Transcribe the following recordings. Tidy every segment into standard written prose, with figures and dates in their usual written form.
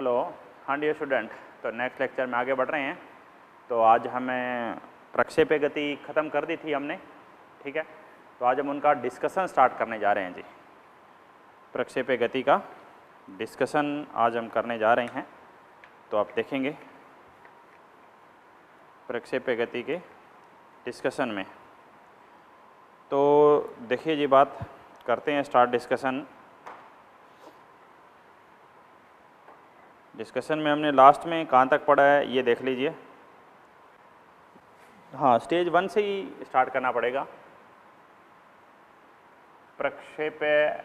Hello, हाँ dear student, तो next lecture में आगे बढ़ रहे हैं। तो आज हमें प्रक्षेप्य गति ख़त्म कर दी थी हमने, ठीक है। तो आज हम उनका डिस्कशन स्टार्ट करने जा रहे हैं जी। प्रक्षेप्य गति का डिस्कशन आज हम करने जा रहे हैं। तो आप देखेंगे प्रक्षेप्य गति के डिस्कशन में, तो देखिए जी, बात करते हैं स्टार्ट डिस्कशन। डिस्कशन में हमने लास्ट में कहाँ तक पढ़ा है ये देख लीजिए। हाँ, स्टेज 1 से ही स्टार्ट करना पड़ेगा। प्रक्षेप्य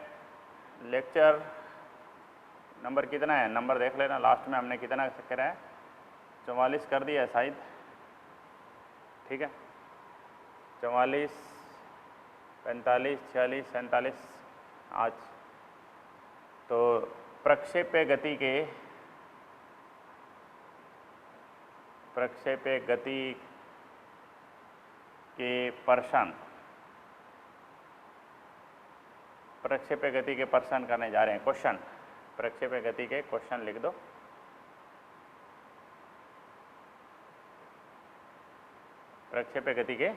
लेक्चर नंबर कितना है, नंबर देख लेना। लास्ट में हमने कितना करा है, 44 कर दिया है शायद, ठीक है। 44, 45, 46, 47 आज। तो प्रक्षेप्य गति के पर्सन प्रक्षेप्य गति के पर्सन करने जा रहे हैं। क्वेश्चन, प्रक्षेप्य गति के क्वेश्चन लिख दो। प्रक्षेप्य गति के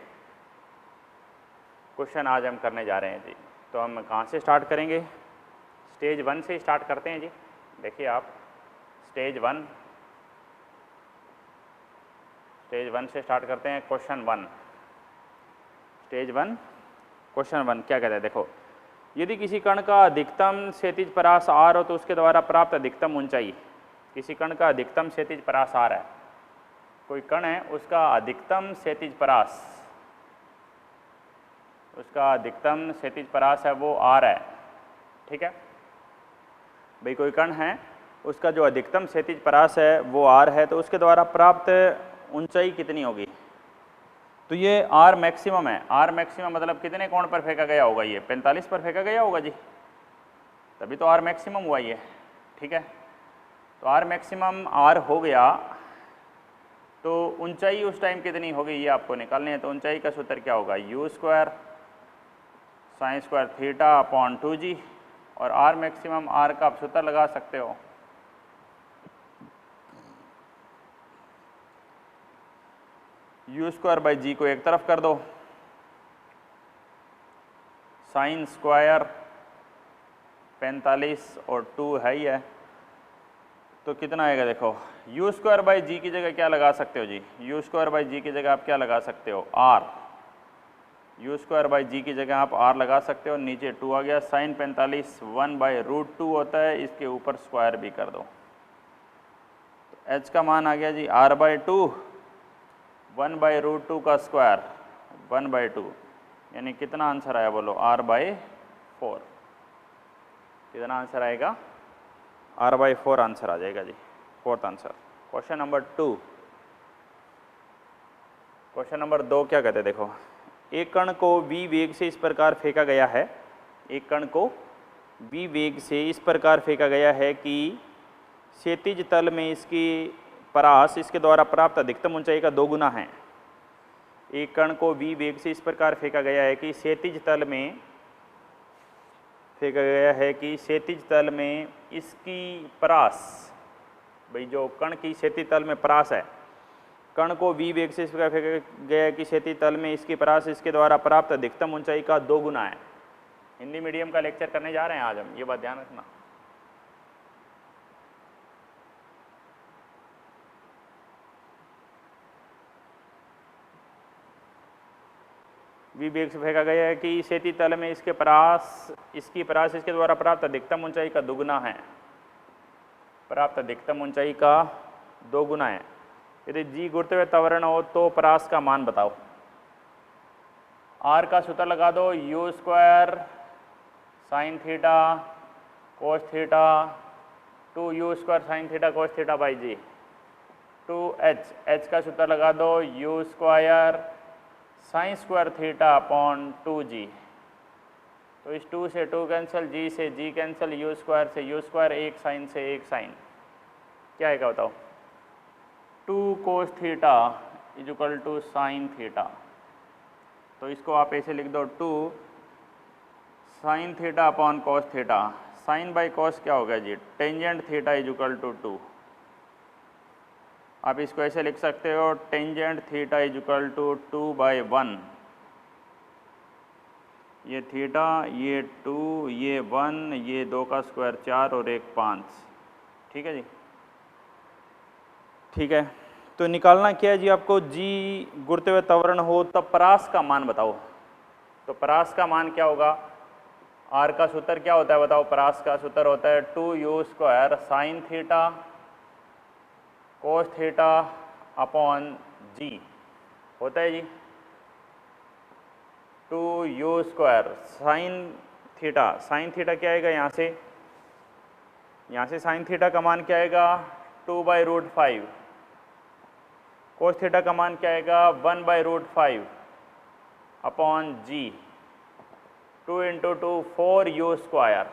क्वेश्चन आज हम करने जा रहे हैं जी। तो हम कहाँ से स्टार्ट करेंगे? स्टेज 1 से स्टार्ट करते हैं जी। देखिए आप, स्टेज 1 से स्टार्ट करते हैं। क्वेश्चन 1, स्टेज 1 क्वेश्चन 1 क्या कहता है, देखो। यदि किसी कण का अधिकतम क्षैतिज परास r हो तो उसके द्वारा प्राप्त अधिकतम ऊंचाई। किसी कण का अधिकतम क्षैतिज परास r है, कोई कण है, उसका अधिकतम क्षैतिज परास है वो r है, ठीक है भाई। कोई कण है, उसका जो अधिकतम क्षैतिज परास है वो r है, तो उसके द्वारा प्राप्त ऊंचाई कितनी होगी? तो ये r मैक्सिमम है। r मैक्सिमम मतलब कितने कोण पर फेंका गया होगा? ये 45 पर फेंका गया होगा जी, तभी तो r मैक्सिमम हुआ ये, ठीक है। तो r मैक्सिमम r हो गया, तो ऊंचाई उस टाइम कितनी होगी ये आपको निकालनी है। तो ऊंचाई का सूत्र क्या होगा? u² sin square theta upon 2g। और r मैक्सिमम r का आप सूत्र लगा सकते हो, u² g को एक तरफ कर दो, साइन स्क्वायर 45 और 2 है ही है, तो कितना आएगा? देखो, u² g की जगह क्या लगा सकते हो जी? u² g की जगह आप क्या लगा सकते हो? r। u² g की जगह आप r लगा सकते हो। नीचे 2 आ गया, साइन 45 1/√2 होता है, इसके ऊपर स्क्वायर भी कर दो। तो h का मान आ गया जी r/2, 1/√2 का स्क्वायर 1/2, यानी कितना आंसर आया बोलो? r/4। कितना आंसर आएगा? r/4 आंसर आ जाएगा जी, fourth answer. Question number 2। Question number 2 क्या कहते हैं, देखो। एक कण को v वेग से इस प्रकार फेंका गया है, एक कण को v वेग से इस प्रकार फेंका गया है कि क्षैतिज तल में इसकी परास इसके द्वारा प्राप्त अधिकतम ऊंचाई का 2 गुना है। एक कण को v वेग से इस प्रकार फेंका गया है कि क्षैतिज तल में इसकी परास, भाई जो कण की क्षैतिज तल में परास है, कण को v वेग से इस प्रकार फेंका गया है कि क्षैतिज तल में इसकी परास इसके द्वारा प्राप्त अधिकतम ऊंचाई का 2 गुना है। हिंदी मीडियम का लेक्चर करने जा रहे हैं आज हम, ये बात ध्यान रखना। v वेग से फेंका गया है कि क्षैतिज तल में इसकी परास इसके द्वारा प्राप्त अधिकतम ऊंचाई का 2 गुना है। प्राप्त अधिकतम ऊंचाई का 2 गुना है। यदि g गुरुत्वाकर्षण त्वरण हो तो परास का मान बताओ। r का सूत्र लगा दो, u² sin theta cos theta 2u² sin theta cos theta by g, 2h का सूत्र लगा दो, u² sin square theta upon 2g। तो इस 2 से 2 कैंसिल, g से g कैंसिल, u² से u², एक साइन से एक साइन, क्या आएगा बताओ? 2 cos theta is equal to sine theta. तो इसको आप ऐसे लिख दो, 2 sin theta upon cos theta. Sine by cos क्या हो गया जी? Tangent theta is equal to 2। आप इसको ऐसे लिख सकते हो, tangent theta is equal to 2/1, ये थीटा, ये 2, ये 1, ये 2 का स्क्वायर 4 और 1 5। ठीक है जी, ठीक है। तो निकालना क्या है जी आपको, जी गुरुत्व हुए त्वरण हो तब परास का मान बताओ। तो परास का मान क्या होगा, आर का सूत्र क्या होता है बताओ, परास का सूत्र होता है 2u² sine theta cos theta upon g, होता है जी 2u² साइन थीटा क्या आएगा, यहाँ से साइन थीटा का मान क्या आएगा 2/√5, कोस थीटा का मान क्या आएगा 1/√5 अपॉन जी, 2 × 2 4u²,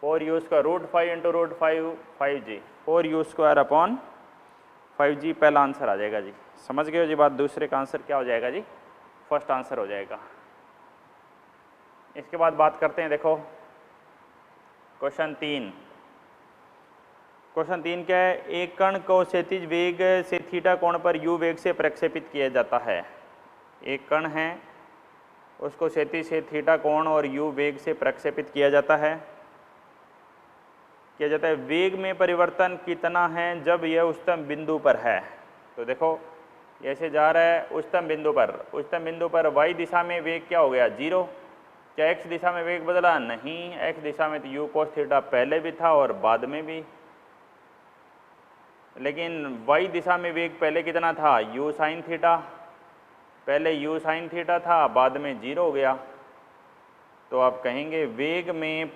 4u² √5 × √5 5g, 4u² upon 5g पहला आंसर आ जाएगा जी। समझ गए हो जी बात। दूसरे का आंसर क्या हो जाएगा जी, फर्स्ट आंसर हो जाएगा। इसके बाद बात करते हैं, देखो क्वेश्चन 3। क्वेश्चन 3 क्या है, एक कण को क्षैतिज वेग से थीटा कोण पर u वेग से प्रक्षेपित किया जाता है। एक कण है, उसको क्षैतिज से थीटा कोण और u वेग से प्रक्षेपित किया जाता है। वेग में परिवर्तन कितना है जब यह उच्चतम बिंदु पर है। तो देखो ऐसे जा रहा है उच्चतम बिंदु पर y दिशा में वेग क्या हो गया 0। क्या x दिशा में वेग बदला, नहीं, x दिशा में तो u cos थीटा पहले भी था और बाद में भी, लेकिन y दिशा में वेग पहले कितना था u sin थीटा, पहले u sin थीटा था बाद में 0 हो गया। तो आप कहेंगे वेग में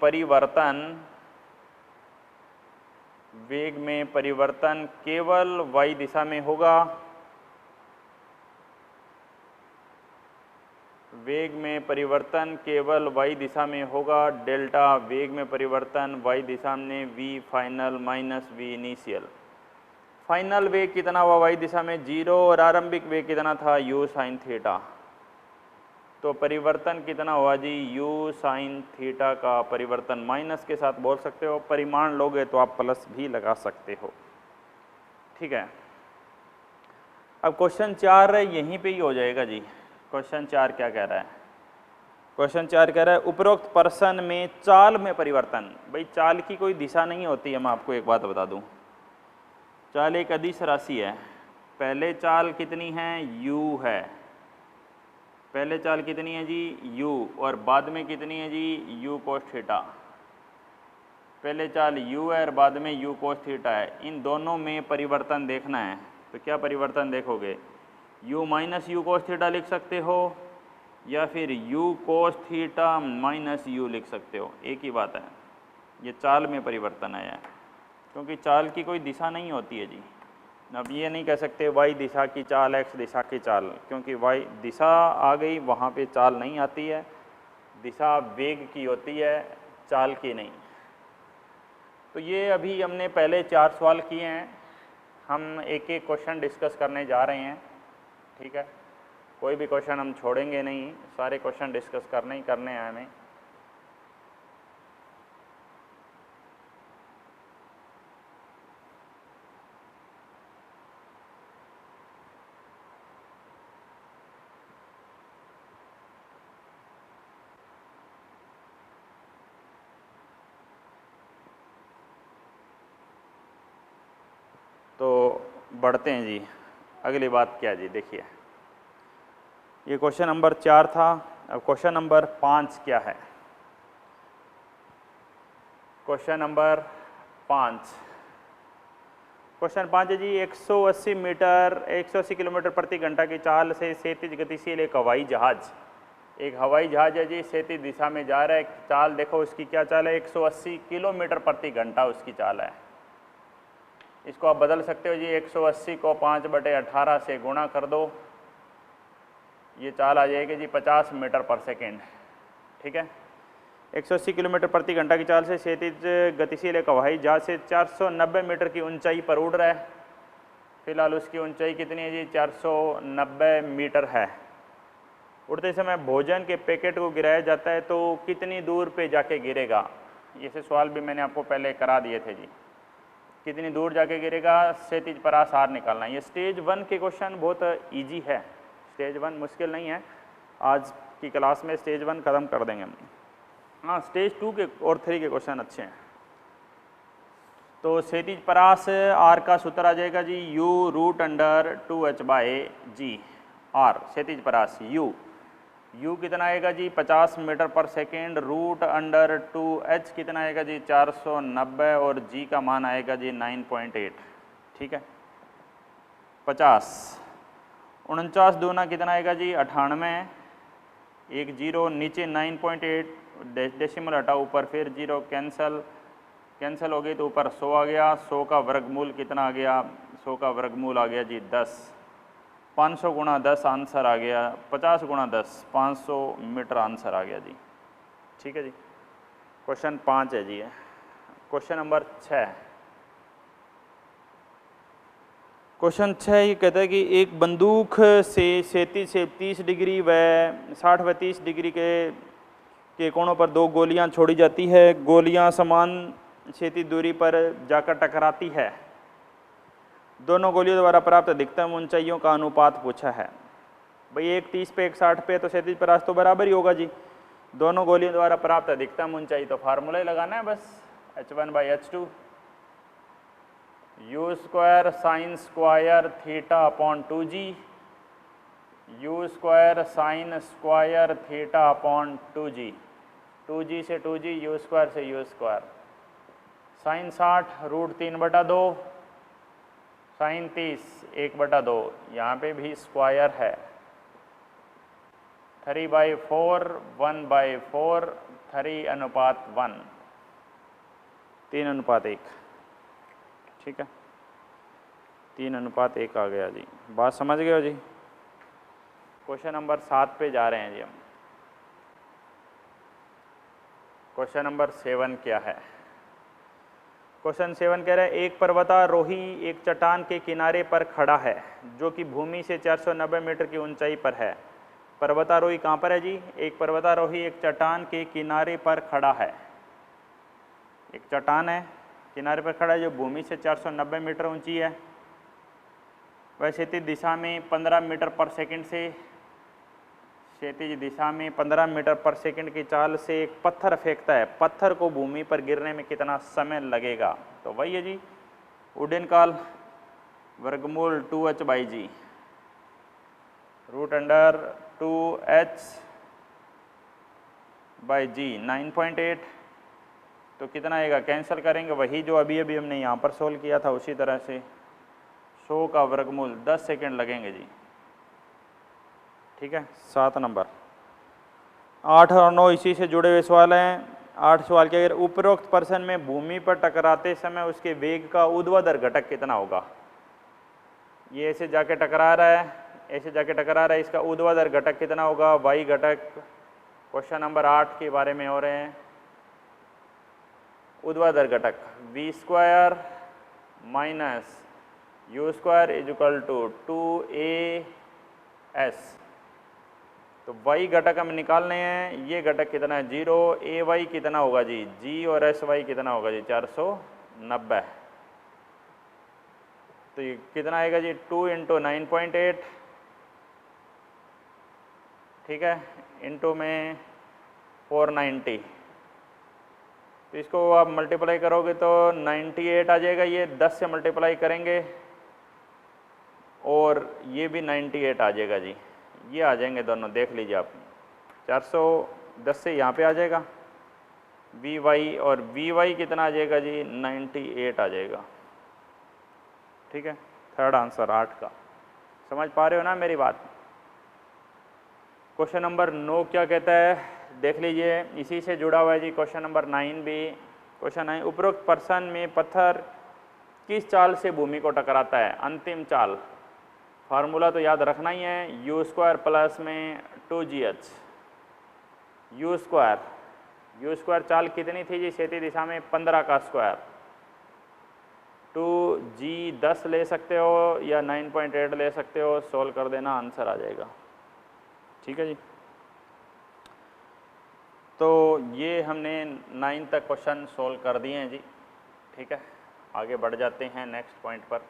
परिवर्तन केवल y दिशा में होगा, वेग में परिवर्तन केवल y दिशा में होगा। डेल्टा वेग में परिवर्तन y दिशा में v final minus v initial. Final वेग कितना हुआ y दिशा में 0 और आरंभिक वेग कितना था u sin थीटा। तो परिवर्तन कितना हुआ जी u sin थीटा का परिवर्तन माइनस के साथ बोल सकते हो, परिमाण लोगे तो आप प्लस भी लगा सकते हो। ठीक है, अब क्वेश्चन 4 यहीं पे ही हो जाएगा जी। क्वेश्चन 4 क्या कह रहा है, क्वेश्चन 4 कह रहा है उपरोक्त प्रश्न में चाल में परिवर्तन। भाई चाल की कोई दिशा नहीं होती है, मैं आपको एक बात बता दूं, चाल एक अदिश राशि है। पहले चाल कितनी है u है, पहले चाल कितनी है जी u, और बाद में कितनी है जी u cos थीटा। पहले चाल u है और बाद में u cos थीटा है। इन दोनों में परिवर्तन देखना है, तो क्या परिवर्तन देखोगे, u minus u cos theta लिख सकते हो या फिर u cos theta minus u लिख सकते हो, एक ही बात है। ये चाल में परिवर्तन आया है, क्योंकि चाल की कोई दिशा नहीं होती है जी। अब ये नहीं कह सकते y दिशा की चाल x दिशा की चाल, क्योंकि y दिशा आ गई वहाँ पे चाल नहीं आती है, दिशा वेग की होती है, चाल की नहीं। तो ये अभी हमने पहले 4 सवाल किए हैं, हम एक एक क्वेश्चन डिस्कस करने जा रहे हैं। ठीक है, कोई भी क्वेश्चन हम छोड़ेंगे नहीं, सारे क्वेश्चन डिस्कस करने ही करने हैं हमें। तो बढ़ते हैं जी, अगली बात क्या जी, देखिए ये क्वेश्चन नंबर 4 था। अब क्वेश्चन नंबर 5 क्या है, क्वेश्चन नंबर 5, क्वेश्चन 5 है जी 180 किलोमीटर प्रति घंटा की चाल से क्षैतिज गतिशील एक हवाई जहाज है जी, क्षैतिज दिशा में जा रहा है। चाल देखो उसकी क्या चाल है, 180 किलोमीटर प्रति घंटा उसकी चाल है। इसको आप बदल सकते हो जी, 180 को 5/18 से गुणा कर दो, ये चाल आ जाएगी जी 50 मीटर पर सेकेंड। ठीक है, 180 किलोमीटर प्रति घंटा की चाल से क्षैतिज गतिशील एक हवाई जहाज से 490 मीटर की ऊंचाई पर उड़ रहा है। फिलहाल उसकी ऊंचाई कितनी है जी 490 मीटर है। उड़ते समय भोजन के पैकेट को गिराया जाता है तो कितनी दूर पे जाके गिरेगा। ये सवाल भी मैंने आपको पहले करा दिए थे जी, कितनी दूर जाके गिरेगा, क्षैतिज परास आर निकालना है। ये स्टेज 1 के क्वेश्चन बहुत इजी है, स्टेज 1 मुश्किल नहीं है। आज की क्लास में स्टेज 1 ख़त्म कर देंगे हम। हाँ, स्टेज 2 के और 3 के क्वेश्चन अच्छे हैं। तो क्षैतिज परास आर का सूत्र आ जाएगा जी u√2h/g। आर क्षैतिज परास u कितना आएगा जी 50 मीटर पर सेकेंड, √2h कितना आएगा जी 490 और g का मान आएगा जी 9.8। ठीक है, 50 49 दूना कितना आएगा जी 98, एक जीरो नीचे 9.8 डेसिमल हटा ऊपर फिर जीरो कैंसिल हो गई तो ऊपर 100 आ गया। 100 का वर्गमूल कितना आ गया, 100 का वर्गमूल आ गया जी 10। 500 गुणा 10 आंसर आ गया, 50 गुणा 10 500 मीटर आंसर आ गया जी। ठीक है जी, क्वेश्चन 5 है जी। क्वेश्चन नंबर 6, क्वेश्चन 6 ये कहता है कि एक बंदूक से क्षैतिज से 30 डिग्री व 60 व 30 डिग्री के कोणों पर 2 गोलियां छोड़ी जाती है। गोलियां समान क्षैतिज दूरी पर जाकर टकराती है। दोनों गोलियों द्वारा प्राप्त अधिकतम ऊंचाइयों का अनुपात पूछा है। भाई एक 30 पे एक 60 पे, तो क्षैतिज परास तो बराबर ही होगा जी। दोनों गोलियों द्वारा प्राप्त अधिकतम ऊंचाई, तो फार्मूला ही लगाना है बस, h1/h2 u² sin square theta upon 2g, u² sin square theta upon 2g, 2g से 2g, u² से u², sin 60 √3/2, sin 30 1/2, यहाँ पे भी स्क्वायर है, 3/4 1/4 3:1, 3:1। ठीक है, 3:1 आ गया जी। बात समझ गए हो जी। क्वेश्चन नंबर 7 पे जा रहे हैं जी हम। क्वेश्चन नंबर 7 क्या है? क्वेश्चन 7 कह रहा है एक पर्वतारोही एक चट्टान के किनारे पर खड़ा है जो कि भूमि से 490 मीटर की ऊंचाई पर है। पर्वतारोही कहाँ पर है जी? एक पर्वतारोही एक चट्टान के किनारे पर खड़ा है। एक चट्टान है, किनारे पर खड़ा है जो भूमि से 490 मीटर ऊंची है। वह क्षैतिज दिशा में 15 मीटर पर सेकंड से, क्षैतिज दिशा में 15 मीटर पर सेकंड की चाल से एक पत्थर फेंकता है। पत्थर को भूमि पर गिरने में कितना समय लगेगा? तो वही है जी वुडन काल वर्गमूल 2h/g, √2h/g 9.8। तो कितना आएगा? कैंसिल करेंगे वही जो अभी अभी हमने यहाँ पर सोल्व किया था उसी तरह से। 100 का वर्गमूल 10 सेकंड लगेंगे जी। ठीक है, 7 नंबर। 8 और 9 इसी से जुड़े हुए सवाल हैं। 8 सवाल के, अगर उपरोक्त पर्सन में भूमि पर टकराते समय उसके वेग का ऊर्ध्वाधर घटक कितना होगा? ये ऐसे जाके टकरा रहा है, ऐसे जाके टकरा रहा है, इसका ऊर्ध्वाधर घटक कितना होगा? y घटक। क्वेश्चन नंबर 8 के बारे में हो रहे हैं। ऊर्ध्वाधर घटक v² माइनस u² = 2as। तो y घटक हम निकालने हैं। ये घटक कितना है? 0। ay कितना होगा जी? g और sy कितना होगा जी? 490। तो ये कितना आएगा जी? 2 × 9.8, ठीक है, इंटू में 490। तो इसको आप मल्टीप्लाई करोगे तो 98 आ जाएगा। ये 10 से मल्टीप्लाई करेंगे और ये भी 98 आ जाएगा जी। ये आ जाएंगे दोनों, देख लीजिए आप। 410 से यहाँ पे आ जाएगा vy, और vy कितना आ जाएगा जी? 98 आ जाएगा। ठीक है, थर्ड आंसर 8 का। समझ पा रहे हो ना मेरी बात? क्वेश्चन नंबर 9 क्या कहता है देख लीजिए, इसी से जुड़ा हुआ है जी। क्वेश्चन नंबर 9 भी। क्वेश्चन 9, उपरोक्त पर्सन में पत्थर किस चाल से भूमि को टकराता है? अंतिम चाल। फार्मूला तो याद रखना ही है, u² प्लस में 2gh। u² चाल कितनी थी जी? क्षैतिज दिशा में 15 का स्क्वायर। 2g 10 ले सकते हो या 9.8 ले सकते हो, सोल्व कर देना, आंसर आ जाएगा। ठीक है जी। तो ये हमने 9 तक क्वेश्चन सोल्व कर दिए हैं जी। ठीक है, आगे बढ़ जाते हैं नेक्स्ट पॉइंट पर।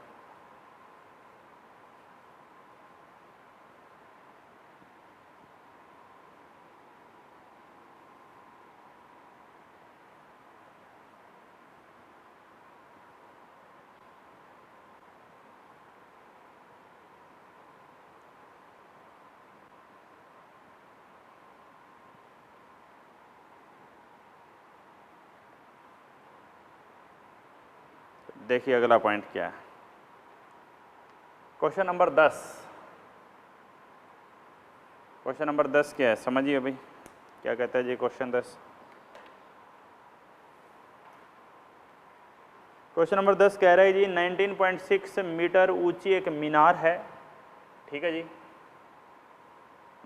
देखिए अगला पॉइंट क्या है, क्वेश्चन नंबर 10। क्वेश्चन नंबर 10 क्या है समझिए भाई, क्या कहता है जी क्वेश्चन 10। क्वेश्चन नंबर 10 कह रहा है जी 19.6 मीटर ऊंची एक मीनार है, ठीक है जी।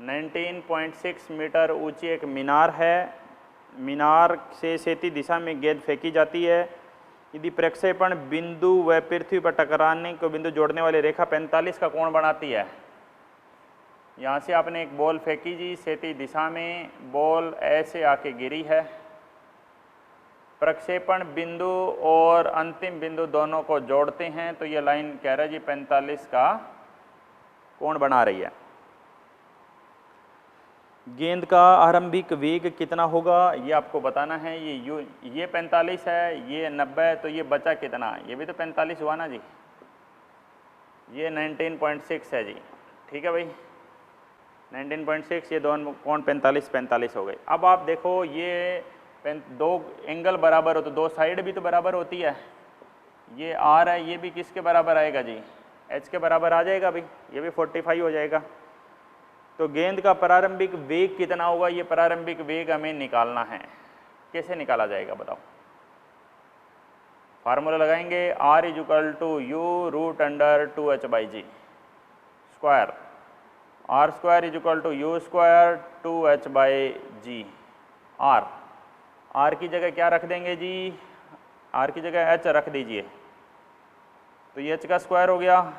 19.6 मीटर ऊंची एक मीनार है, मीनार से क्षैतिज दिशा में गेंद फेंकी जाती है। यदि प्रक्षेपण बिंदु व पृथ्वी पर टकराने को बिंदु जोड़ने वाली रेखा 45 का कोण बनाती है। यहाँ से आपने एक बॉल फेंकी जी क्षैतिज दिशा में, बॉल ऐसे आके गिरी है, प्रक्षेपण बिंदु और अंतिम बिंदु दोनों को जोड़ते हैं तो ये लाइन कह रहा है जी 45 का कोण बना रही है। गेंद का आरंभिक वेग कितना होगा ये आपको बताना है। ये 45 है, ये 90, तो ये बचा कितना, ये भी तो 45 हुआ ना जी, ये 19.6 है जी, ठीक है भाई। 19.6 ये दोनों कोण 45 हो गए। अब आप देखो ये दो एंगल बराबर हो तो दो साइड भी तो बराबर होती है। ये आर है, ये भी किसके बराबर आएगा जी, एच के बराबर आ जाएगा भाई, ये भी 45 हो जाएगा। तो गेंद का प्रारंभिक वेग कितना होगा, ये प्रारंभिक वेग हमें निकालना है। कैसे निकाला जाएगा बताओ, फार्मूला लगाएंगे, R = U √2h/g square, R² = U² 2h/g। R की जगह क्या रख देंगे जी, R की जगह h रख दीजिए, तो ये h का स्क्वायर हो गया,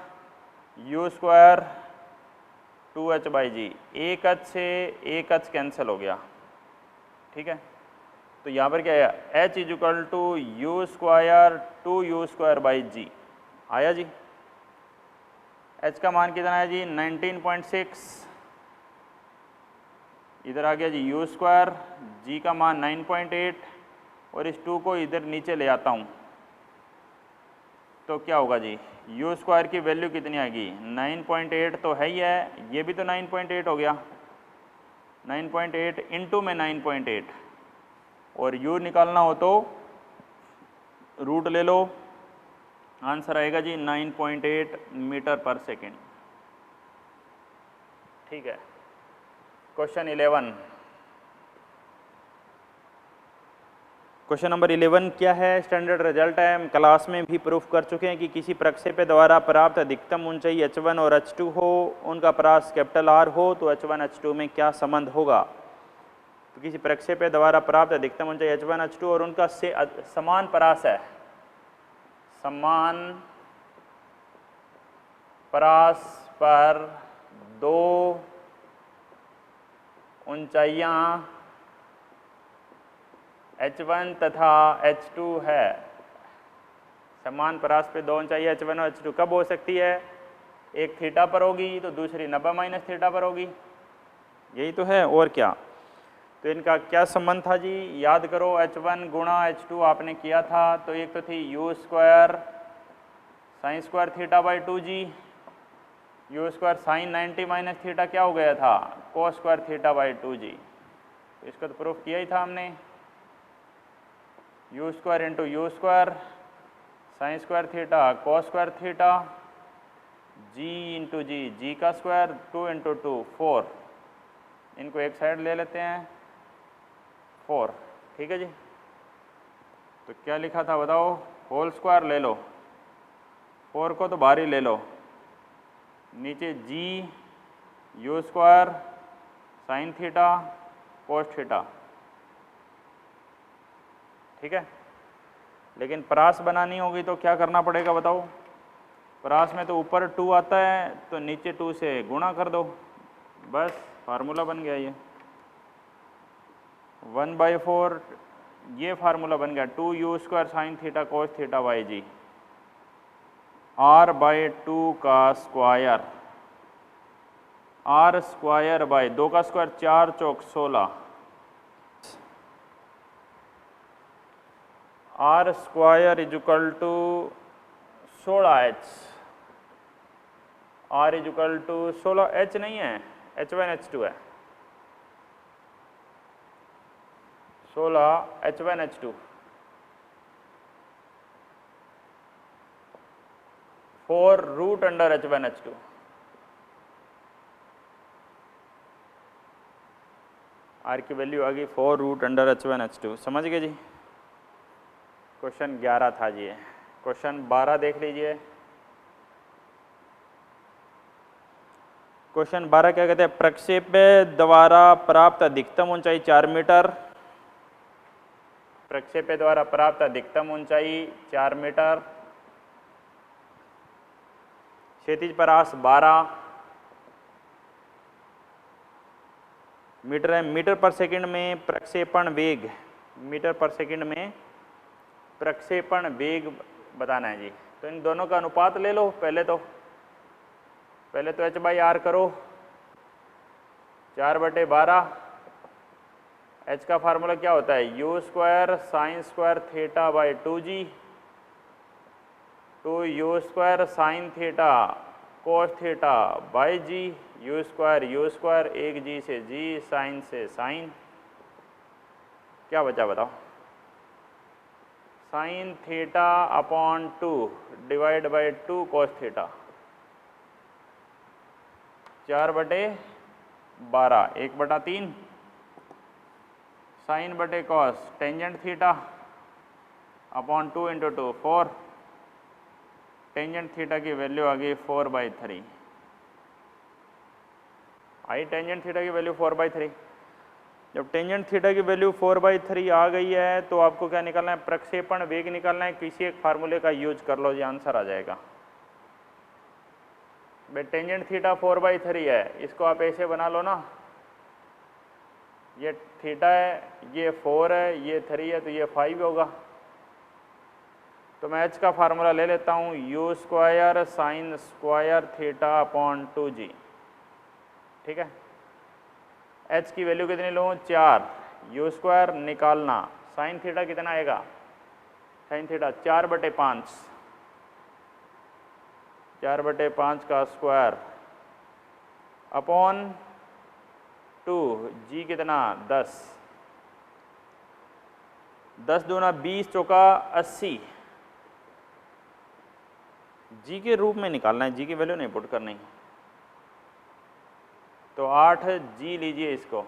U² 2h/g, एक h से एक h कैंसिल हो गया, ठीक है। तो यहाँ पर क्या है, h = U² 2U² g आया जी। h का मान कितना है जी 19.6, इधर आ गया जी U², g का मान 9.8, और इस 2 को इधर नीचे ले आता हूँ तो क्या होगा जी, U² की वैल्यू कितनी आएगी 9.8 तो है ही है, ये भी तो 9.8 हो गया, 9.8 इंटू में 9.8, और U निकालना हो तो रूट ले लो, आंसर आएगा जी 9.8 मीटर पर सेकेंड, ठीक है। क्वेश्चन 11, क्वेश्चन नंबर 11 क्या है, स्टैंडर्ड रिजल्ट है, हम क्लास में भी प्रूफ कर चुके हैं कि किसी प्रक्षेपण द्वारा प्राप्त अधिकतम ऊंचाई h1 और h2 हो, उनका परास कैपिटल R हो तो h1 h2 में क्या संबंध होगा। तो किसी प्रक्षेपण द्वारा प्राप्त अधिकतम ऊंचाई h1 h2 और उनका से समान परास है, समान परास पर दो ऊंचाइयाँ h1 तथा h2 है, समान परास पे दो ऊंचाई h1 और h2 कब हो सकती है, एक थीटा पर होगी तो दूसरी 90 - थीटा पर होगी, यही तो है और क्या। तो इनका क्या संबंध था जी, याद करो, h1 गुणा h2 आपने किया था, तो एक तो थी U² sin² θ/2g, U² sin 90 - theta क्या हो गया था cos² θ/2g, तो इसका तो प्रूफ किया ही था हमने, U² × U² sin² theta cos² theta g × g का स्क्वायर 2 × 2 4, इनको एक साइड ले लेते हैं 4, ठीक है जी। तो क्या लिखा था बताओ, होल स्क्वायर ले लो, 4 को तो बाहर ही ले लो, नीचे g U² sin theta cos theta, ठीक है। लेकिन परास बनानी होगी तो क्या करना पड़ेगा बताओ, परास में तो ऊपर 2 आता है तो नीचे 2 से गुणा कर दो, बस फार्मूला बन गया, ये 1/4 ये फार्मूला बन गया 2U² sin θ cos θ/g, r/2 का स्क्वायर, r स्क्वायर बाई 2 का स्क्वायर, 4 चौक 16, r square is equal to 16h, r is equal to 16h नहीं है, H1H2 है, 16 H1H2, 4 root under H1H2, r की वैल्यू आ गई 4 रूट अंडर H1H2। समझ गए जी। क्वेश्चन 11 था जी। क्वेश्चन 12 देख लीजिए। क्वेश्चन 12 क्या कहते हैं, प्रक्षेप द्वारा प्राप्त अधिकतम ऊंचाई 4 मीटर, प्रक्षेप द्वारा प्राप्त अधिकतम ऊंचाई 4 मीटर, क्षैतिज परास 12 मीटर है। मीटर पर सेकंड में प्रक्षेपण वेग, मीटर पर सेकंड में प्रक्षेपण वेग बताना है जी। तो इन दोनों का अनुपात ले लो। पहले तो h/r करो, 4/12। h का फार्मूला क्या होता है, u square sine square theta by 2g, two u square sine theta cos theta by g, u square 1g से g, साइन से साइन, क्या बचा बताओ, sine theta upon 2 divide by 2 cos theta, 4/12, 1/3 sine बटे cos tangent theta upon 2 into 2 4, tangent theta की value आ गई 4/3। आई टेंजेंट थीटा की वैल्यू 4/3। जब टेंजेंट थीटा की वैल्यू 4/3 आ गई है तो आपको क्या निकालना है, प्रक्षेपण वेग निकालना है। किसी एक फार्मूले का यूज कर लो, ये आंसर आ जाएगा। भाई टेंजेंट थीटा 4/3 है, इसको आप ऐसे बना लो ना, ये थीटा है, ये 4 है, ये 3 है, तो ये 5 होगा। तो मैं h का फार्मूला ले लेता हूँ, u square sine square theta upon 2g, ठीक है। h की वैल्यू कितनी लूँ, 4, u स्क्वायर निकालना, साइन थीटा कितना आएगा, साइन थीटा 4/5, 4/5 का स्क्वायर अपॉन 2, g कितना 10, 10 दूना 20 चौका 80, जी के रूप में निकालना है, जी की वैल्यू नहीं पुट करनी। तो 8g लीजिए इसको,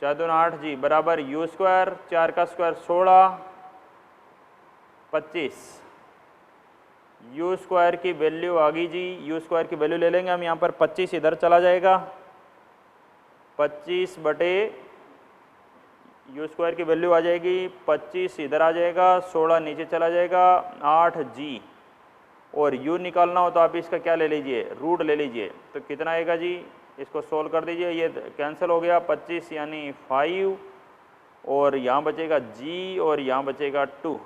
4 दूना 8g बराबर u स्क्वायर, 4 का स्क्वायर 16, 25, u स्क्वायर की वैल्यू आ गई जी, u स्क्वायर की वैल्यू ले लेंगे हम यहाँ पर, 25 इधर चला जाएगा, 25 बटे u स्क्वायर की वैल्यू आ जाएगी, 25 इधर आ जाएगा, 16 नीचे चला जाएगा, 8g, और u निकालना हो तो आप इसका क्या ले लीजिए, रूट ले लीजिए। तो कितना आएगा जी, इसको सोल्व कर दीजिए, ये कैंसिल हो गया, 25 यानी 5, और यहाँ बचेगा g और यहाँ बचेगा 2,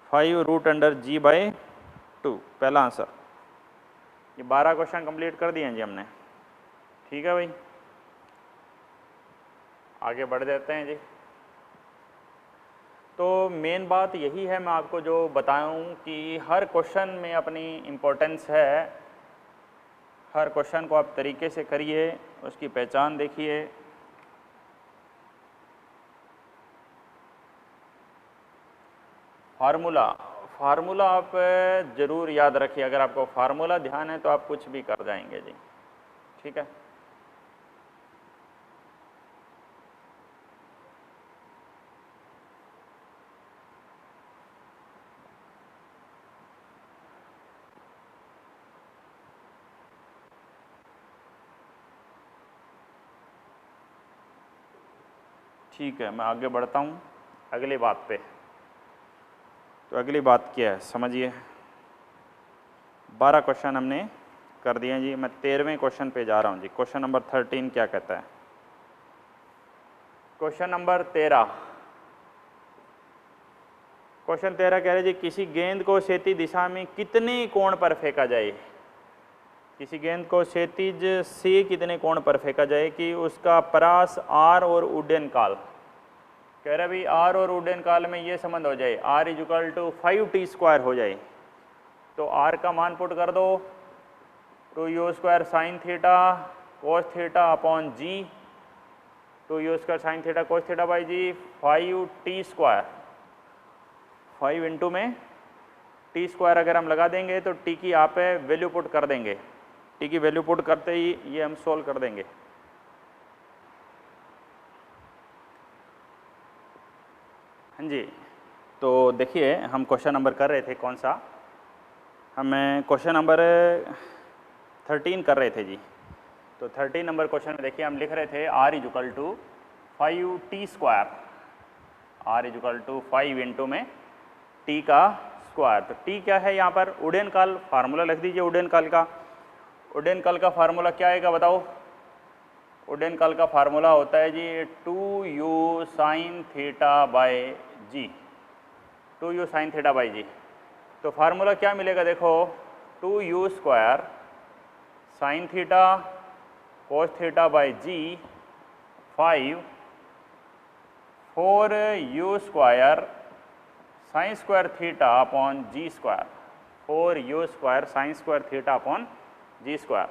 5 रूट अंडर g बाई 2, पहला आंसर। ये 12 क्वेश्चन कंप्लीट कर दिए हैं जी हमने, ठीक है भाई। आगे बढ़ जाते हैं जी। तो मेन बात यही है, मैं आपको जो बताऊं कि हर क्वेश्चन में अपनी इम्पोर्टेंस है, हर क्वेश्चन को आप तरीके से करिए, उसकी पहचान देखिए। फार्मूला आप ज़रूर याद रखिए, अगर आपको फार्मूला ध्यान है तो आप कुछ भी कर जाएंगे जी, ठीक है। ठीक है, मैं आगे बढ़ता हूँ अगली बात पे। तो अगली बात क्या है समझिए। 12 क्वेश्चन हमने कर दिए जी, मैं 13वें क्वेश्चन पे जा रहा हूँ जी। क्वेश्चन नंबर 13 क्या कहता है, क्वेश्चन नंबर 13, क्वेश्चन 13 कह रहे जी किसी गेंद को क्षैतिज दिशा में कितने कोण पर फेंका जाए, किसी गेंद को क्षैतिज से कितने कोण पर फेंका जाए कि उसका परास आर और उड्डयन काल। कह रहे भाई आर और उड्डयन काल में ये संबंध हो जाए r इक्वल टू 5t² हो जाए, तो r का मान पुट कर दो 2u² sine theta cos theta upon g, 2u² sine theta cos theta by g 5t², 5 into में t² अगर हम लगा देंगे तो t की यहाँ पे वैल्यू पुट कर देंगे, t की वैल्यू पुट करते ही ये हम सोल्व कर देंगे। हाँ जी, तो देखिए हम क्वेश्चन नंबर कर रहे थे कौन सा, हमें क्वेश्चन नंबर 13 कर रहे थे जी। तो 13 नंबर क्वेश्चन में देखिए हम लिख रहे थे r equal to 5t², r equal to 5 into में t का स्क्वायर। तो t क्या है यहाँ पर, उड्डयन काल, फार्मूला लिख दीजिए उड्डयन काल का। उड्डयन काल का फार्मूला क्या आएगा बताओ, उड्डयन काल का फार्मूला होता है जी 2u sine theta by ji, 2u sine theta by जी। तो फार्मूला क्या मिलेगा देखो, 2u² sine theta cos theta by ji 5 4u² sine square theta upon g square, 4u² sine square theta upon g square,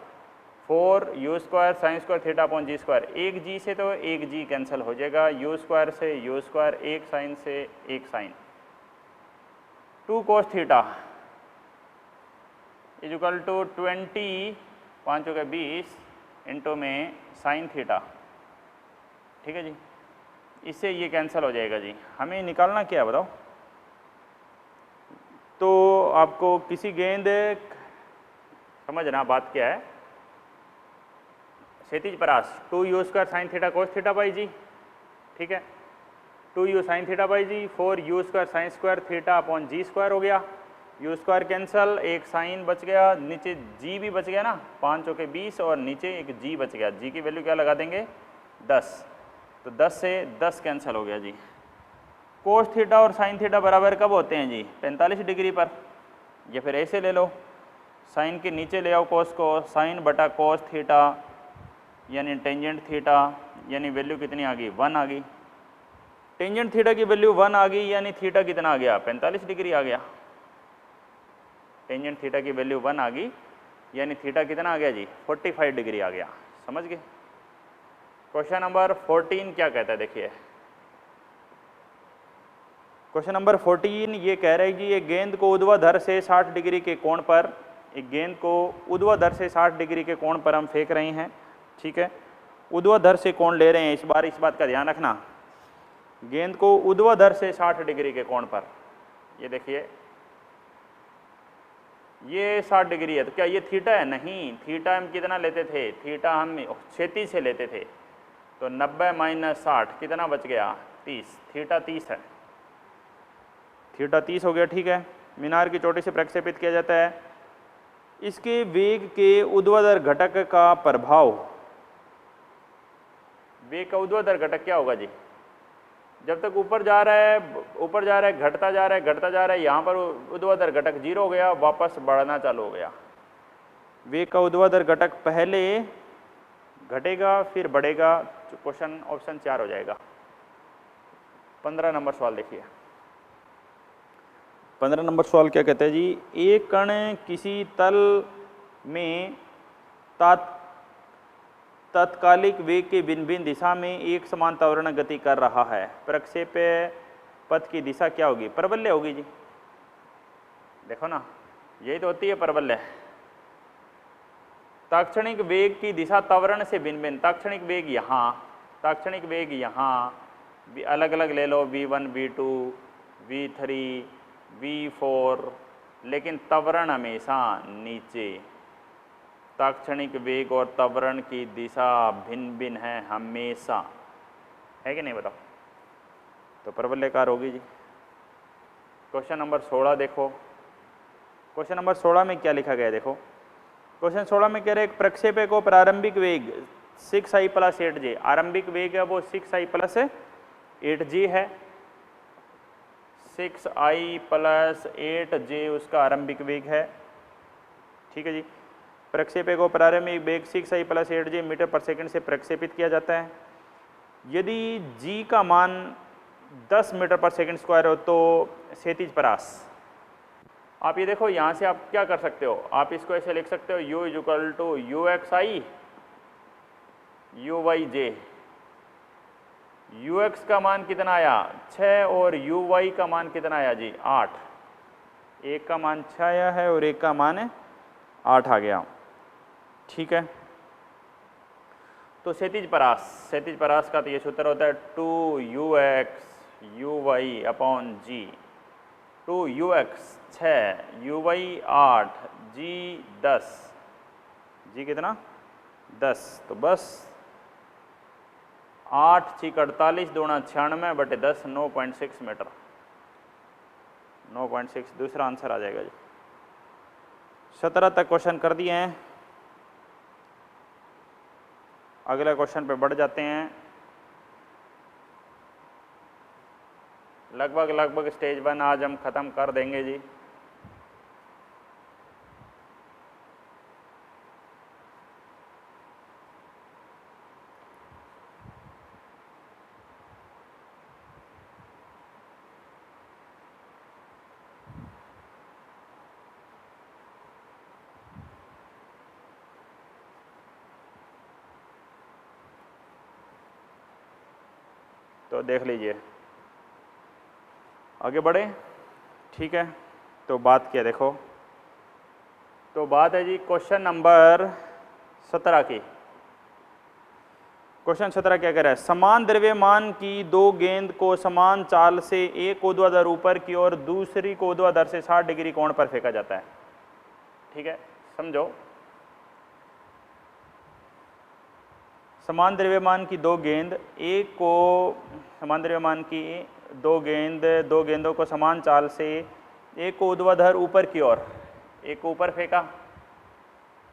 4u² sine square theta upon g square. एक जी से तो एक जी cancel हो जाएगा, u² से u², एक sine से एक sine, 2 cos theta equal to 20 5 के 20 इंटू में साइन थीटा, ठीक है जी। इससे ये कैंसिल हो जाएगा जी। हमें निकालना क्या है बताओ, तो आपको किसी गेंद, समझना बात क्या है, क्षैतिज परास 2u² sine theta cos theta by g, ठीक है, 2u sine theta by g 4u² sine square theta upon g square हो गया, u² कैंसल, एक साइन बच गया, नीचे g भी बच गया ना, 5 के 20 और नीचे एक g बच गया, g की वैल्यू क्या लगा देंगे 10, तो 10 से 10 कैंसिल हो गया जी। कोस थीटा और साइन थीटा बराबर कब होते हैं जी, 45 डिग्री पर, या फिर ऐसे ले लो, साइन के नीचे ले आओ कोस को, साइन बटा कोस थीटा यानी टेंजेंट थीटा, यानी वैल्यू कितनी आ गई 1 आ गई, टेंजेंट थीटा की वैल्यू 1 आ गई यानी थीटा कितना आ गया 45 डिग्री आ गया, टेंजेंट थीटा की वैल्यू 1 आ गई यानी थीटा कितना आ गया जी 45 डिग्री आ गया, समझ गए। क्वेश्चन नंबर 14 क्या कहता है देखिए, क्वेश्चन नंबर 14 ये कह रहा है कि एक गेंद को ऊर्ध्वाधर से 60 डिग्री के कोण पर, एक गेंद को ऊर्ध्वाधर से 60 डिग्री के कोण पर हम फेंक रहे हैं, ठीक है, ऊर्ध्वाधर से कोण ले रहे हैं, इस बार इस बात का ध्यान रखना, गेंद को ऊर्ध्वाधर से 60 डिग्री के कोण पर, ये देखिए ये 60 डिग्री है, तो क्या ये थीटा है, नहीं, थीटा हम कितना लेते थे, थीटा हम क्षैतिज से लेते थे, तो 90 माइनस 60 कितना बच गया 30, थीटा 30 है, थीटा 30 हो गया, ठीक है। मीनार की चोटी से प्रक्षेपित किया जाता है, इसके वेग के ऊर्ध्वाधर घटक का प्रभाव, वेग का ऊर्ध्वाधर घटक क्या होगा जी, जब तक ऊपर जा रहा है, ऊपर जा रहा है, घटता जा रहा है, घटता जा रहा है, यहाँ पर ऊर्ध्वाधर घटक 0 हो गया, वापस बढ़ना चालू हो गया, वेग का ऊर्ध्वाधर घटक पहले घटेगा फिर बढ़ेगा, क्वेश्चन ऑप्शन 4 हो जाएगा। 15 नंबर सवाल देखिए, 15 नंबर सवाल क्या कहते हैं जी, एक कण किसी तल में तात्कालिक वेग के भिन्न भिन्न दिशा में एक समान त्वरण गति कर रहा है, प्रक्षेप पथ की दिशा क्या होगी, परवलय होगी जी, देखो ना यही तो होती है परवलय। ताक्षणिक वेग की दिशा त्वरण से भिन्न भिन्न, ताक्षणिक वेग यहाँ, ताक्षणिक वेग यहाँ, अलग अलग ले लो v1 v2 v3 v4, लेकिन त्वरण हमेशा नीचे, ताक्षणिक वेग और त्वरण की दिशा भिन्न भिन्न है हमेशा, है कि नहीं बताओ, तो परवलयकार होगी जी। क्वेश्चन नंबर 16 देखो, क्वेश्चन नंबर 16 में क्या लिखा गया है देखो, क्वेश्चन 16 में कह रहे एक प्रक्षेपक को प्रारंभिक वेग 6i + 8j, आरंभिक वेग है वो 6i + 8j है, 6i प्लस 8j उसका आरंभिक वेग है। ठीक है जी। प्रक्षेपक को प्रारंभिक वेग 6i प्लस 8j मीटर पर सेकंड से प्रक्षेपित किया जाता है। यदि g का मान 10 मीटर पर सेकंड स्क्वायर हो तो क्षैतिज परास, आप ये देखो यहाँ से आप क्या कर सकते हो, आप इसको ऐसे लिख सकते हो u equal to u x i u y j. U x का मान कितना आया 6 और यू वाई का मान कितना आया जी 8। एक का मान 6 आया है और एक का मान 8 आ गया। ठीक है। तो क्षैतिज परास का तो ये सूत्र होता है 2ux u y upon g. 2ux 6 u y 8 g 10, g कितना 10, तो बस 8 6 48 दूना 96 बटे 10 9.6 मीटर, 9.6 दूसरा आंसर आ जाएगा जी। 17 तक क्वेश्चन कर दिए हैं। अगले क्वेश्चन पे बढ़ जाते हैं। लगभग स्टेज 1 आज हम ख़त्म कर देंगे जी। तो देख लीजिए, आगे बढ़े। ठीक है। तो बात क्या देखो, तो बात है जी क्वेश्चन नंबर 17 की। क्वेश्चन 17 क्या कह रहा है, समान द्रव्यमान की दो गेंद को समान चाल से एक ऊर्ध्वाधर ऊपर की ओर दूसरी को ऊर्ध्वाधर से 60 डिग्री कोण पर फेंका जाता है। ठीक है, समझो। समान द्रव्यमान की दो गेंद, एक को समान द्रव्यमान की दो गेंदों को समान चाल से एक को ऊर्ध्वाधर ऊपर की ओर, एक को ऊपर फेंका,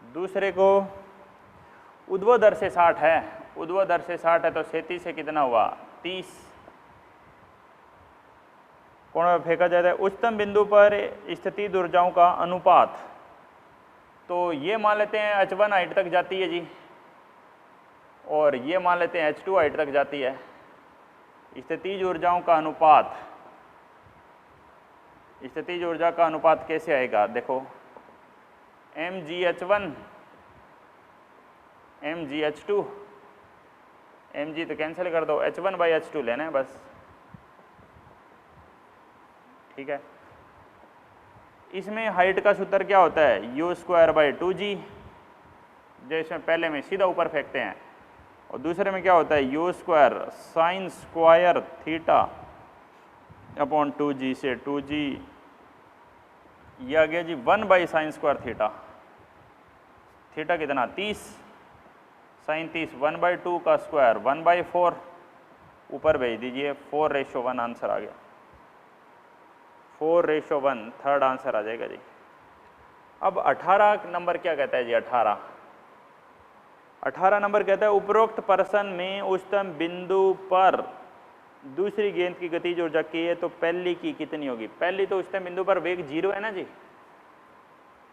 दूसरे को ऊर्ध्वाधर से 60 है, ऊर्ध्वाधर से 60 है तो क्षैतिज से कितना हुआ 30 कोण में फेंका जाता है। उच्चतम बिंदु पर स्थित ऊर्जाओं का अनुपात, तो ये मान लेते हैं H1 हाइट तक जाती है जी, और ये मान लेते हैं H2 हाइट तक जाती है। स्थितिज ऊर्जाओं का अनुपात, स्थितिज ऊर्जा का अनुपात कैसे आएगा, देखो mgh1 mgh2, mg तो कैंसिल कर दो, h1/h2 लेना है बस। ठीक है। इसमें हाइट का सूत्र क्या होता है u²/2g, जो इसमें पहले में सीधा ऊपर फेंकते हैं, और दूसरे में क्या होता है u² sin square theta upon 2g से 2g ये आ गया जी 1/sin स्क्वायर थीटा। थीटा कितना 30, sin 30 1/2 का स्क्वायर 1/4, ऊपर भेज दीजिए 4:1 आंसर आ गया। 4:1 थर्ड आंसर आ जाएगा जी। अब 18 नंबर क्या कहता है जी, 18 नंबर कहता है उपरोक्त प्रश्न में उच्चतम बिंदु पर दूसरी गेंद की गतिज ऊर्जा k है तो पहली की कितनी होगी। पहली तो उच्चतम बिंदु पर वेग 0 है ना जी,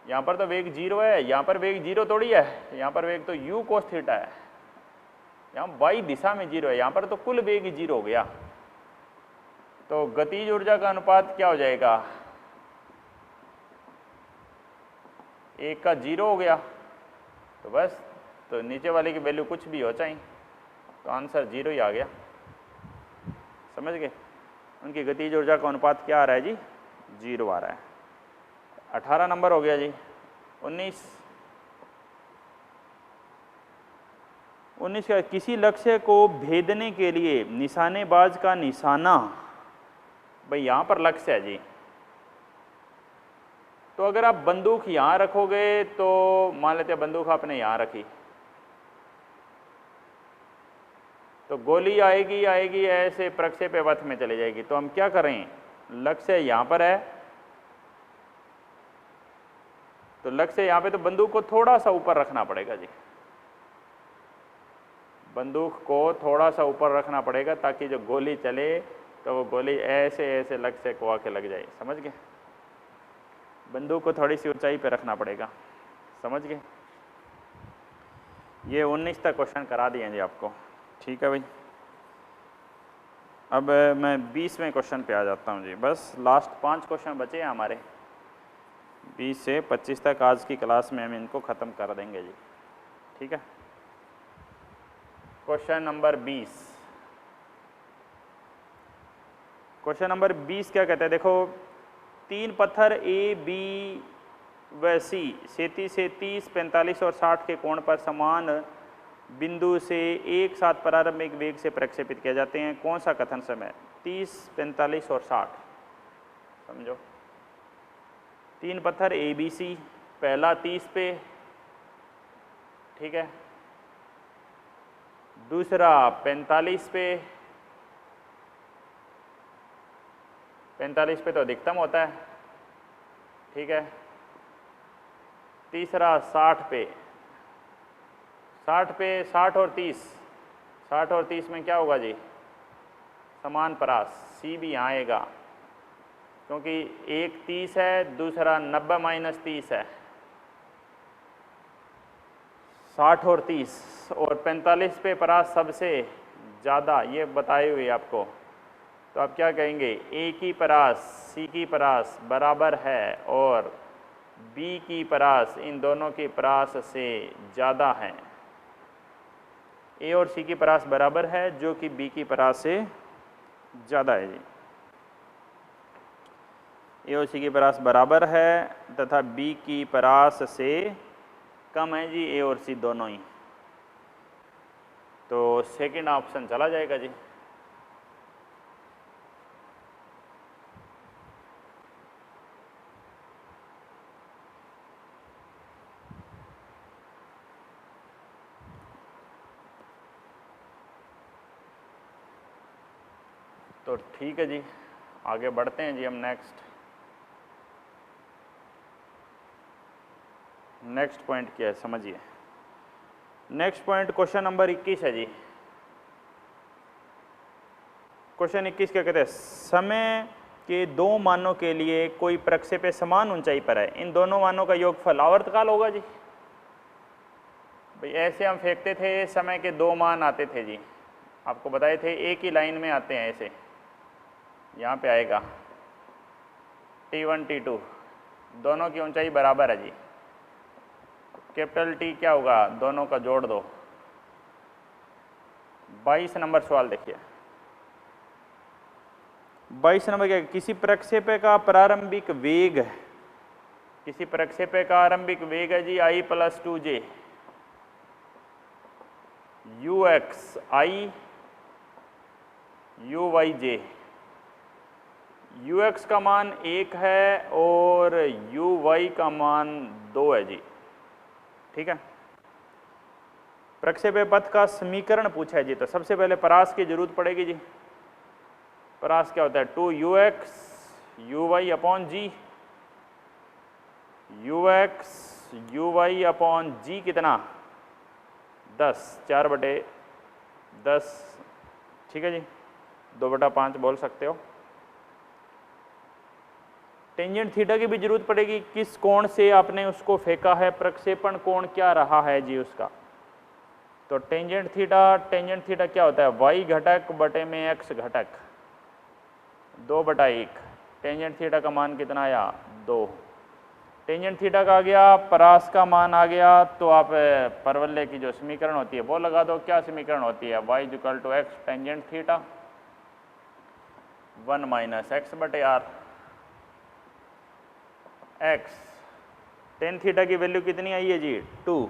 यहाँ पर तो वेग 0 है, यहाँ पर वेग 0 थोड़ी है, यहाँ पर वेग तो u cos थीटा है, यहाँ y दिशा में 0 है, यहाँ पर तो कुल वेग 0 हो गया। तो गतिज ऊर्जा का अनुपात क्या हो जाएगा, 1 का 0 हो गया, तो बस तो नीचे वाले की वैल्यू कुछ भी हो चाहे, तो आंसर 0 ही आ गया। समझ गए, उनकी गतिज ऊर्जा का अनुपात क्या आ रहा है जी 0 आ रहा है। 18 नंबर हो गया जी। 19 का किसी लक्ष्य को भेदने के लिए निशानेबाज का निशाना, भाई यहाँ पर लक्ष्य है जी, तो अगर आप बंदूक यहाँ रखोगे तो मान लेते हैं बंदूक आपने यहाँ रखी, तो गोली आएगी ऐसे प्रक्षेप्य पथ में चली जाएगी। तो हम क्या करें, लक्ष्य यहाँ पर है, तो लक्ष्य यहाँ पे, तो बंदूक को थोड़ा सा ऊपर रखना पड़ेगा जी, बंदूक को थोड़ा सा ऊपर रखना पड़ेगा ताकि जो गोली चले तो वो गोली ऐसे ऐसे लग से कुआ के लग जाए, समझ गए। बंदूक को थोड़ी सी ऊंचाई पे रखना पड़ेगा, समझ गए। ये 19 तक क्वेश्चन करा दिए जी आपको, ठीक है भाई। अब मैं 20वें क्वेश्चन पे आ जाता हूँ जी। बस लास्ट 5 क्वेश्चन बचे हैं हमारे, 20 से 25 तक आज की क्लास में हम इनको ख़त्म कर देंगे जी, ठीक है। क्वेश्चन नंबर 20, क्वेश्चन नंबर 20 क्या कहते हैं, देखो 3 पत्थर ए बी व सी क्षैतिज से 30, 45 और 60 के कोण पर समान बिंदु से एक साथ प्रारंभिक वेग से प्रक्षेपित किए जाते हैं। कौन सा कथन समय? 30, 45 और 60, समझो। 3 पत्थर ए बी सी, पहला 30 पे, ठीक है, दूसरा 45 पे, 45 पे तो अधिकतम होता है, ठीक है, तीसरा 60 पे, 60 पे 60 और 30, 60 और 30 में क्या होगा जी? समान परास, सी भी यहाँ आएगा क्योंकि एक 30 है, दूसरा 90 माइनस 30 है। 60 और 30 और 45 पे परास सबसे ज़्यादा, ये बताए हुए आपको। तो आप क्या कहेंगे? ए की परास सी की परास बराबर है और बी की परास इन दोनों की परास से ज़्यादा है। ए और सी की परास बराबर है जो कि बी की परास से ज़्यादा है जी। ए और सी की परास बराबर है तथा बी की परास से कम है जी, ए और सी दोनों ही। तो सेकंड ऑप्शन चला जाएगा जी। तो ठीक है जी, आगे बढ़ते हैं जी हम नेक्स्ट पॉइंट क्या है समझिए। नेक्स्ट पॉइंट क्वेश्चन नंबर 21 है जी। क्वेश्चन 21 क्या कहते हैं? समय के दो मानों के लिए कोई प्रक्षेपी समान ऊंचाई पर है, इन दोनों मानों का योगफल आवर्तकाल होगा जी। भाई ऐसे हम फेंकते थे, समय के दो मान आते थे जी, आपको बताए थे एक ही लाइन में आते हैं। ऐसे यहाँ पे आएगा T1 T2, दोनों की ऊंचाई बराबर है जी। कैपिटल T क्या होगा? दोनों का जोड़ दो। 22 नंबर सवाल देखिए। 22 नंबर क्या? किसी प्रक्षेपी का प्रारंभिक वेग, किसी प्रक्षेपी का आरंभिक वेग है जी I + 2j, ux I uy j। ux का मान 1 है और uy का मान 2 है जी, ठीक है। प्रक्षेपी पथ का समीकरण पूछा है जी, तो सबसे पहले परास की जरूरत पड़ेगी जी। परास क्या होता है? 2ux uy अपॉन जी, ux uy अपॉन जी कितना? 10, 4/10, ठीक है जी, 2/5 बोल सकते हो। टेंजेंट थीटा की भी जरूरत पड़ेगी, किस कोण से आपने उसको फेंका है, प्रक्षेपण कोण क्या रहा है जी उसका। तो टेंजेंट थीटा क्या होता है? y घटक बटे में x घटक, 2/1। टेंजेंट थीटा का मान कितना आया? 2। टेंजेंट थीटा का आ गया, परास का मान आ गया, तो आप परवलय की जो समीकरण होती है वो लगा दो। क्या समीकरण होती है? y = x tangent theta 1 - x/r। x tan theta की वैल्यू कितनी आई है जी? 2।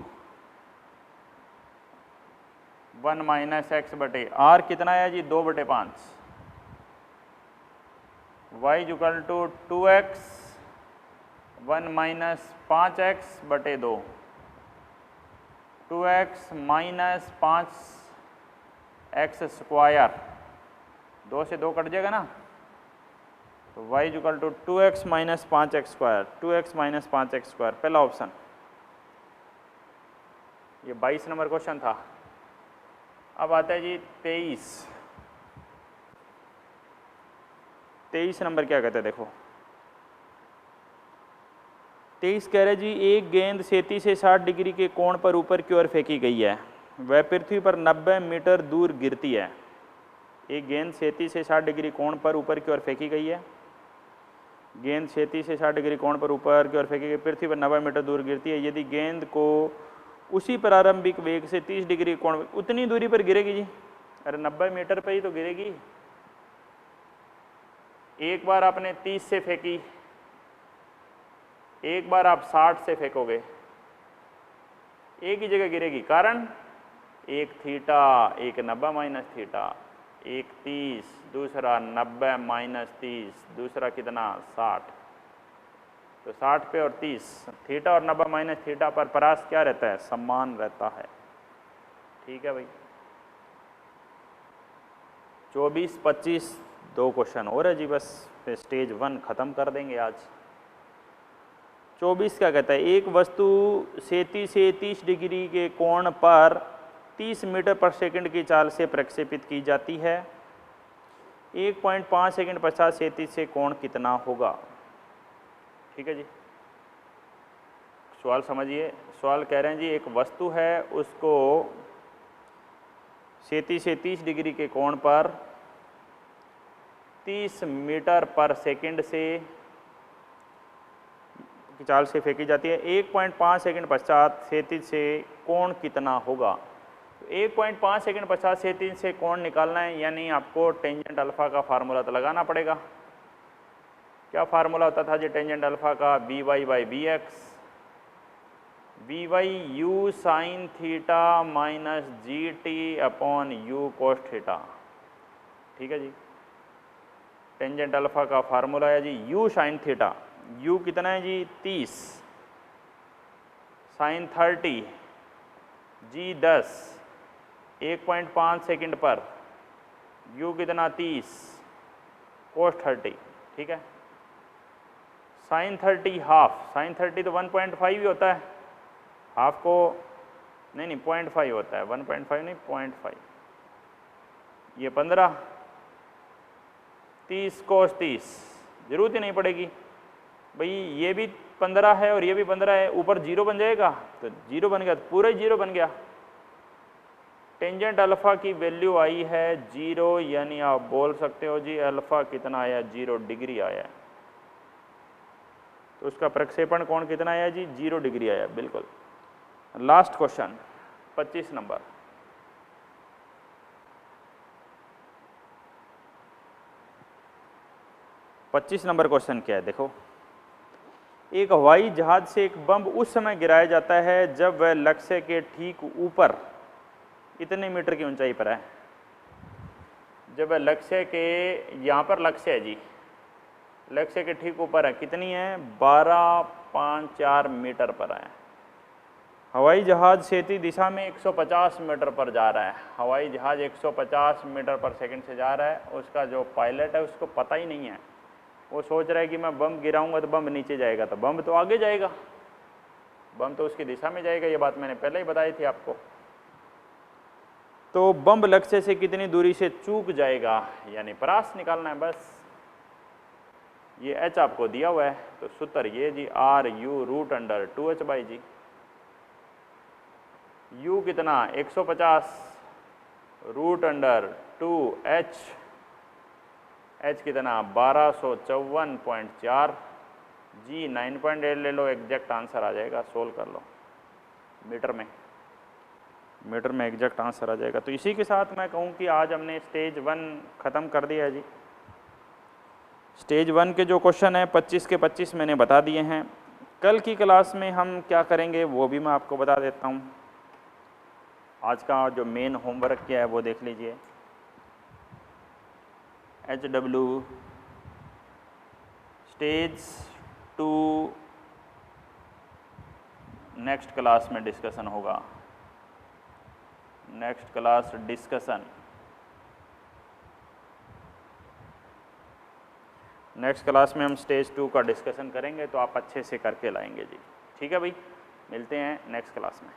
1 - x/r कितना आया जी? 2/5। y = 2x 1 - 5x/2, 2x - 5x², 2 से 2 कट जाएगा ना, तो y = 2x - 5x², 2x - 5x², पहला ऑप्शन। ये 22 नंबर क्वेश्चन था। अब आता है जी 23। 23 नंबर क्या कहते हैं देखो, 23 कह रहे जी एक गेंद 37 से 60 डिग्री के कोण पर ऊपर की ओर फेंकी गई है, वह पृथ्वी पर 90 मीटर दूर गिरती है। एक गेंद 37 से 60 डिग्री कोण पर ऊपर की ओर फेंकी गई है, गेंद 37 से 60 डिग्री कोण पर ऊपर की ओर फेंकी गई, पृथ्वी पर 90 मीटर दूर गिरती है। यदि गेंद को उसी प्रारंभिक वेग से 30 डिग्री कोण, उतनी दूरी पर गिरेगी जी, अरे 90 मीटर पर ही तो गिरेगी। एक बार आपने 30 से फेंकी, एक बार आप 60 से फेंकोगे, एक ही जगह गिरेगी। कारण एक थीटा, एक 90 माइनस थीटा, एक 30, दूसरा 90 माइनस 30, दूसरा कितना 60। तो 60 पे और 30, थीटा और 90 माइनस थीटा पर परास क्या रहता है, समान रहता है। ठीक है भाई। 24, 25 दो क्वेश्चन और है जी, बस फिर स्टेज 1 ख़त्म कर देंगे आज। 24 क्या कहता है, एक वस्तु 37 से 30 डिग्री के कोण पर 30 मीटर पर सेकंड की चाल से प्रक्षेपित की जाती है। 1.5 सेकंड पश्चात 37 से कोण कितना होगा। ठीक है जी, सवाल समझिए। सवाल कह रहे हैं जी एक वस्तु है, उसको 37 से 30 डिग्री के कोण पर 30 मीटर पर सेकंड से की चाल से फेंकी जाती है। 1.5 सेकंड पश्चात 37 से कोण कितना होगा। तो 1.5 सेकंड पश्चात 37 से कोण निकालना है, यानी आपको टेंजेंट अल्फा का फार्मूला तो लगाना पड़ेगा। क्या फार्मूला होता था जी टेंजेंट अल्फा का, b y by b x, b y u sine theta minus g t upon u cos theta. ठीक है जी, टेंजेंट अल्फा का फार्मूला है जी यू साइन थीटा, यू कितना है जी 30, साइन 30, जी 10, 1.5 सेकंड पर, यू कितना 30, कोस 30। ठीक है, साइन 30 हाफ, साइन 30 तो 1.5 ही होता है, हाफ को नहीं 0.5 होता है, 1.5 नहीं 0.5, ये 15, 30 कोस 30, जरूरत ही नहीं पड़ेगी भाई, ये भी 15 है और ये भी 15 है, ऊपर जीरो बन जाएगा, तो जीरो बन गया, तो पूरा ही जीरो बन गया। टेंजेंट अल्फा की वैल्यू आई है 0, यानी आप बोल सकते हो जी अल्फा कितना आया, 0 डिग्री आया। तो उसका प्रक्षेपण कोण कितना आया जी, 0 डिग्री आया, बिल्कुल। Last question 25 number. क्वेश्चन क्या है देखो, एक हवाई जहाज से एक बम उस समय गिराया जाता है जब वह लक्ष्य के ठीक ऊपर इतने मीटर की ऊंचाई पर है। जब वह लक्ष्य के, यहाँ पर लक्ष्य है जी, लक्ष्य के ठीक ऊपर है, कितनी है 12.54 मीटर पर है। हवाई जहाज क्षैतिज दिशा में 150 मीटर पर जा रहा है। हवाई जहाज 150 मीटर पर सेकंड से जा रहा है, उसका जो पायलट है उसको पता ही नहीं है, वो सोच रहा है कि मैं बम गिराऊंगा तो बम नीचे जाएगा, तो बम तो आगे जाएगा, बम तो उसकी दिशा में जाएगा, ये बात मैंने पहले ही बताई थी आपको। तो बम लक्ष्य से कितनी दूरी से चूक जाएगा, यानी परास निकालना है बस। ये h आपको दिया हुआ है, तो सूत्र ये जी R u root under 2h by g. u कितना 150 रूट अंडर 2h, h कितना 1254.4, जी 9.8 ले लो, एग्जैक्ट आंसर आ जाएगा, सोल्व कर लो मीटर में एग्जैक्ट आंसर आ जाएगा। तो इसी के साथ मैं कहूँ कि आज हमने स्टेज 1 ख़त्म कर दिया है जी। स्टेज 1 के जो क्वेश्चन है 25 के 25 मैंने बता दिए हैं। कल की क्लास में हम क्या करेंगे वो भी मैं आपको बता देता हूँ। आज का जो मेन होमवर्क क्या है वो देख लीजिए। HW स्टेज 2 नेक्स्ट क्लास में डिस्कशन होगा, next class discussion, next class में हम स्टेज 2 का डिस्कशन करेंगे, तो आप अच्छे से करके लाएंगे जी। ठीक है भाई, मिलते हैं नेक्स्ट क्लास में।